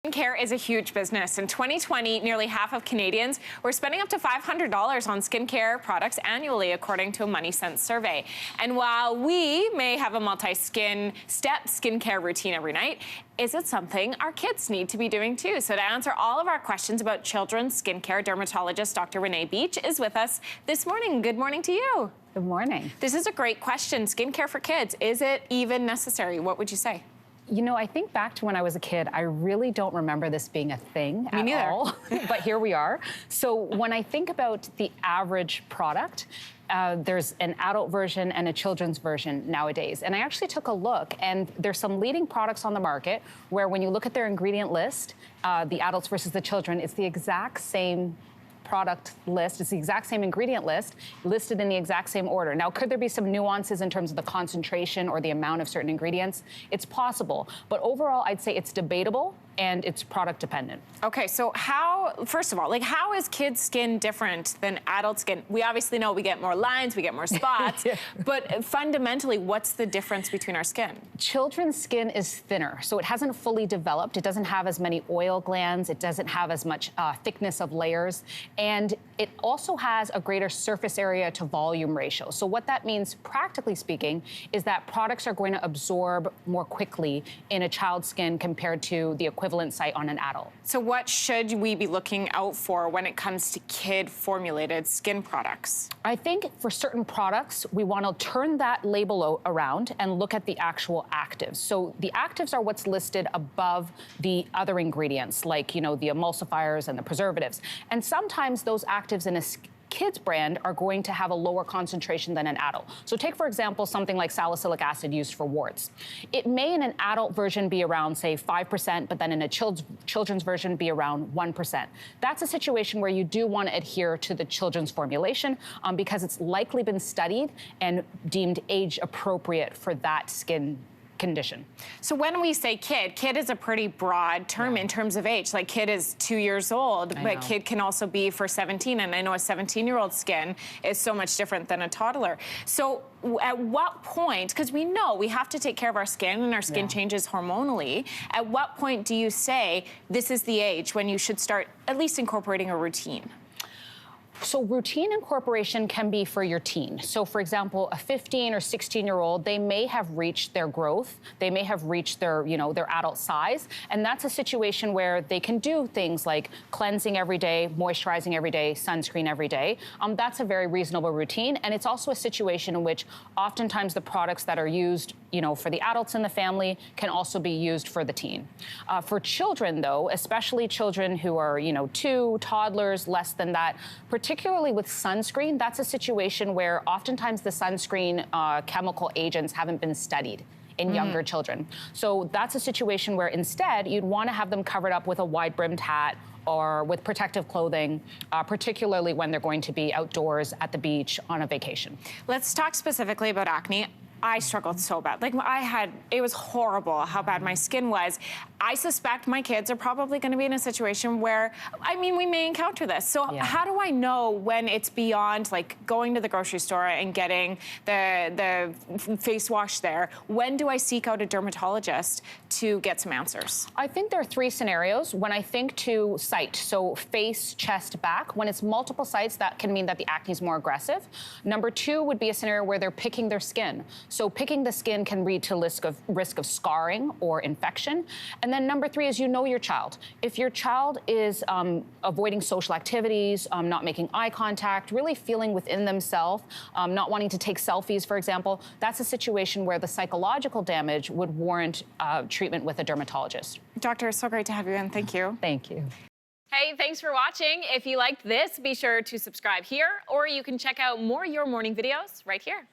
Skincare is a huge business. In 2020, nearly half of Canadians were spending up to $500 on skincare products annually, according to a Money Sense survey. And while we may have a multi-step skincare routine every night, is it something our kids need to be doing too? So to answer all of our questions about children's skincare, dermatologist Dr. Renee Beach is with us this morning. Good morning to you. Good morning. This is a great question. Skincare for kids, is it even necessary? What would you say? You know, I think back to when I was a kid, I really don't remember this being a thing Me at neither. all, but here we are. So when I think about the average product, there's an adult version and a children's version nowadays. And I actually took a look, and there's some leading products on the market where when you look at their ingredient list, the adults versus the children, it's the exact same product list. It's the exact same ingredient list listed in the exact same order. Now, could there be some nuances in terms of the concentration or the amount of certain ingredients? It's possible, but overall, I'd say it's debatable and it's product dependent. Okay, so first of all, how is kids' skin different than adult skin? We obviously know we get more lines, we get more spots, Yeah. But fundamentally, what's the difference between our skin? Children's skin is thinner, so it hasn't fully developed. It doesn't have as many oil glands. It doesn't have as much thickness of layers. And it also has a greater surface area to volume ratio. So what that means, practically speaking, is that products are going to absorb more quickly in a child's skin compared to the equivalent site on an adult. So what should we be looking out for when it comes to kid-formulated skin products? I think for certain products, we want to turn that label around and look at the actual actives. So the actives are what's listed above the other ingredients, like, the emulsifiers and the preservatives. And sometimes those actives in a kids brand are going to have a lower concentration than an adult. So take, for example, something like salicylic acid used for warts. It may in an adult version be around, say, 5%, but then in a children's version be around 1%. That's a situation where you do want to adhere to the children's formulation because it's likely been studied and deemed age appropriate for that skin condition. So when we say kid is a pretty broad term in terms of age. Like kid is 2 years old, but kid can also be for 17. And I know a 17-year-old skin is so much different than a toddler. So at what point, because we know we have to take care of our skin and our skin changes hormonally, at what point do you say this is the age when you should start at least incorporating a routine? So routine incorporation can be for your teen. So for example, a 15 or 16-year-old, they may have reached their growth. They may have reached their, their adult size. And that's a situation where they can do things like cleansing every day, moisturizing every day, sunscreen every day. That's a very reasonable routine. And it's also a situation in which oftentimes the products that are used, for the adults in the family can also be used for the teen. For children, though, especially children who are, 2, toddlers, less than that, particularly with sunscreen, that's a situation where oftentimes the sunscreen chemical agents haven't been studied in younger children. So that's a situation where instead you'd want to have them covered up with a wide-brimmed hat or with protective clothing, particularly when they're going to be outdoors at the beach on a vacation. Let's talk specifically about acne. I struggled so bad. It was horrible how bad my skin was. I suspect my kids are probably going to be in a situation where, we may encounter this. So how do I know when it's beyond going to the grocery store and getting the face wash there? When do I seek out a dermatologist to get some answers? I think there are 3 scenarios. When I think to site, so face, chest, back, when it's multiple sites, that can mean that the acne is more aggressive. Number 2 would be a scenario where they're picking their skin. So picking the skin can lead to risk of scarring or infection. And then number 3 is your child. If your child is avoiding social activities, not making eye contact, really feeling within themselves, not wanting to take selfies, for example, that's a situation where the psychological damage would warrant treatment with a dermatologist. Doctor, it's so great to have you in. Thank you. Thank you. Hey, thanks for watching. If you liked this, be sure to subscribe here, or you can check out more Your Morning videos right here.